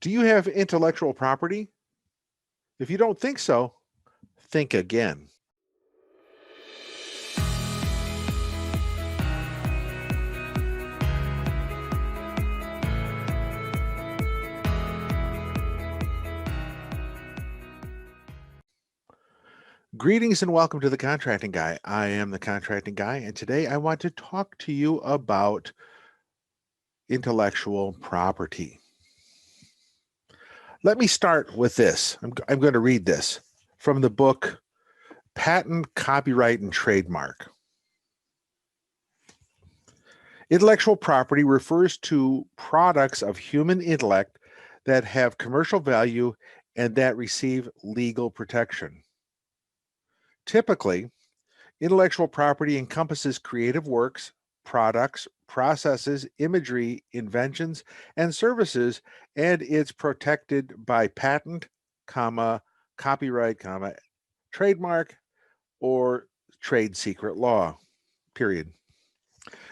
Do you have intellectual property? If you don't think so, think again. Greetings and welcome to the Contracting Guy. I am the Contracting Guy, and today I want to talk to you about intellectual property. Let me start with this. I'm going to read this from the book Patent, Copyright, and Trademark. Intellectual property refers to products of human intellect that have commercial value and that receive legal protection. Typically, intellectual property encompasses creative works, products, processes, imagery, inventions, and services, and it's protected by patent, copyright, trademark, or trade secret law, period.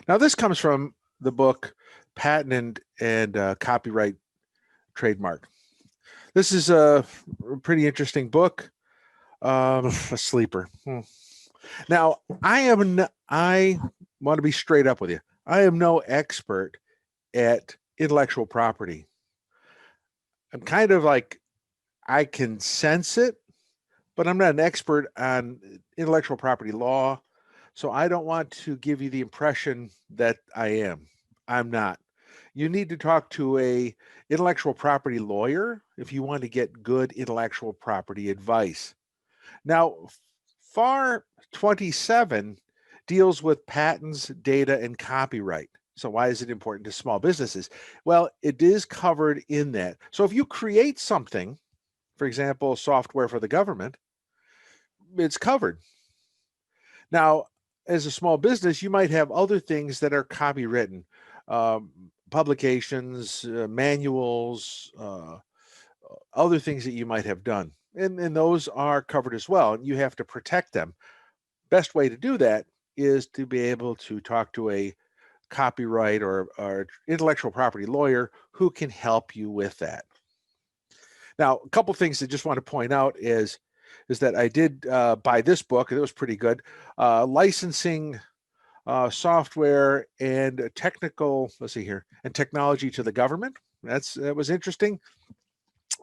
Now, this comes from the book Patent and Copyright Trademark. This is a pretty interesting book, a sleeper. Now, I want to be straight up with you. I am no expert at intellectual property. I'm kind of like, I can sense it, but I'm not an expert on intellectual property law. So I don't want to give you the impression that I am. I'm not. You need to talk to a intellectual property lawyer if you want to get good intellectual property advice. Now, FAR 27 deals with patents, data, and copyright. So why is it important to small businesses? Well, it is covered in that. So if you create something, for example, software for the government, it's covered. Now, as a small business, you might have other things that are copywritten, publications, manuals, other things that you might have done. And those are covered as well, and you have to protect them. Best way to do that is to be able to talk to a copyright or intellectual property lawyer who can help you with that. Now, a couple things I just want to point out is that I did buy this book, and it was pretty good. Licensing software and technical, let's see here, and technology to the government. That was interesting,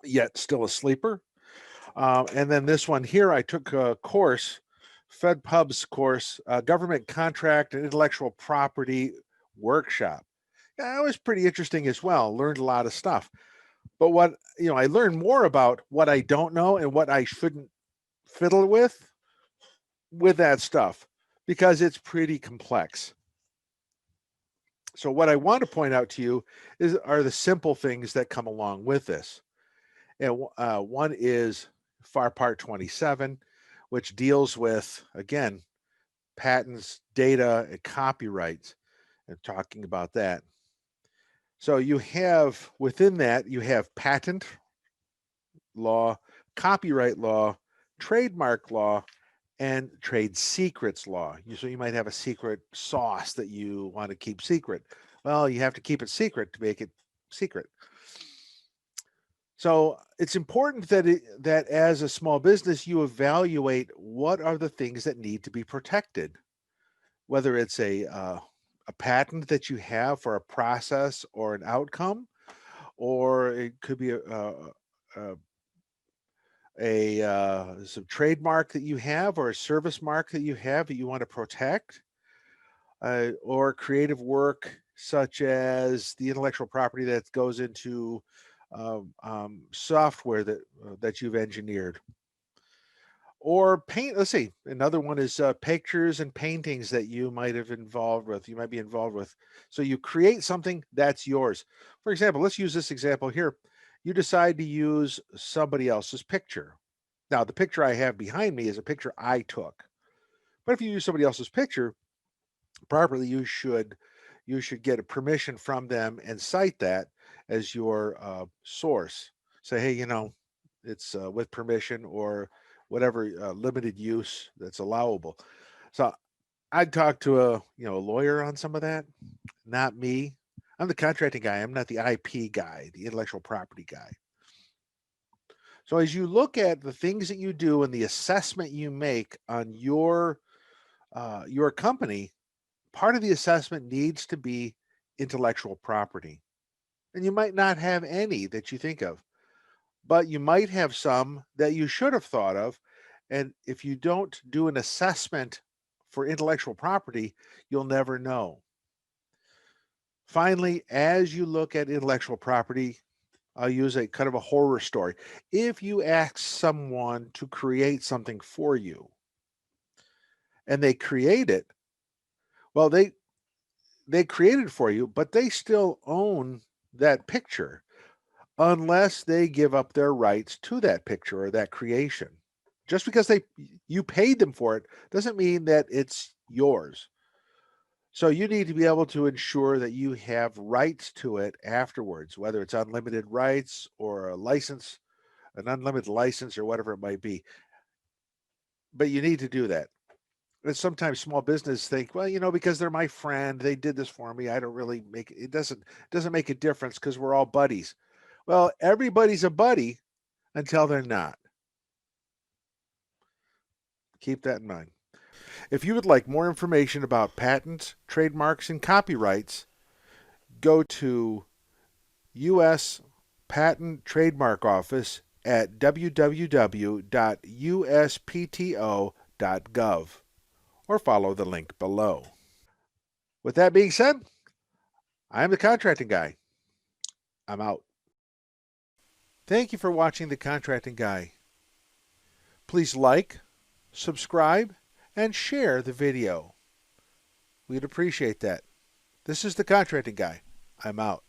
yet still a sleeper. And then this one here, I took a course, FedPub's course, Government Contract and Intellectual Property Workshop. Yeah, it was pretty interesting as well. Learned a lot of stuff. But I learned more about what I don't know and what I shouldn't fiddle with that stuff because it's pretty complex. So what I want to point out to you are the simple things that come along with this. And one is FAR Part 27, which deals with, again, patents, data, and copyrights, and talking about that. So you have, within that, you have patent law, copyright law, trademark law, and trade secrets law. So you might have a secret sauce that you want to keep secret. Well, you have to keep it secret to make it secret. So it's important that as a small business, you evaluate what are the things that need to be protected, whether it's a patent that you have for a process or an outcome, or it could be some trademark that you have or a service mark that you have that you want to protect, or creative work such as the intellectual property that goes into software that you've engineered, or paint. Let's see, another one is pictures and paintings that you might be involved with. So you create something that's yours. For example, let's use this example here. You decide to use somebody else's picture. Now, the picture I have behind me is a picture I took, but if you use somebody else's picture properly, you should get a permission from them and cite that as your source. Say, hey, it's with permission or whatever limited use that's allowable. So I'd talk to a lawyer on some of that, not me. I'm the contracting guy. I'm not the IP guy, the intellectual property guy. So as you look at the things that you do and the assessment you make on your company, part of the assessment needs to be intellectual property. And you might not have any that you think of, but you might have some that you should have thought of. And if you don't do an assessment for intellectual property, you'll never know. Finally, as you look at intellectual property, I'll use a kind of a horror story. If you ask someone to create something for you and they create it, well, they created it for you, but they still own that picture unless they give up their rights to that picture or that creation. Just because you paid them for it doesn't mean that it's yours. So you need to be able to ensure that you have rights to it afterwards, whether it's unlimited rights or a license, an unlimited license or whatever it might be. But you need to do that. And sometimes small business think, well, because they're my friend, they did this for me. I don't really make it doesn't make a difference because we're all buddies. Well, everybody's a buddy until they're not. Keep that in mind. If you would like more information about patents, trademarks, and copyrights, go to U.S. Patent Trademark Office at www.uspto.gov or follow the link below. With that being said, I'm the contracting guy. I'm out. Thank you for watching The Contracting Guy. Please like, subscribe, and share the video. We'd appreciate that. This is The Contracting Guy. I'm out.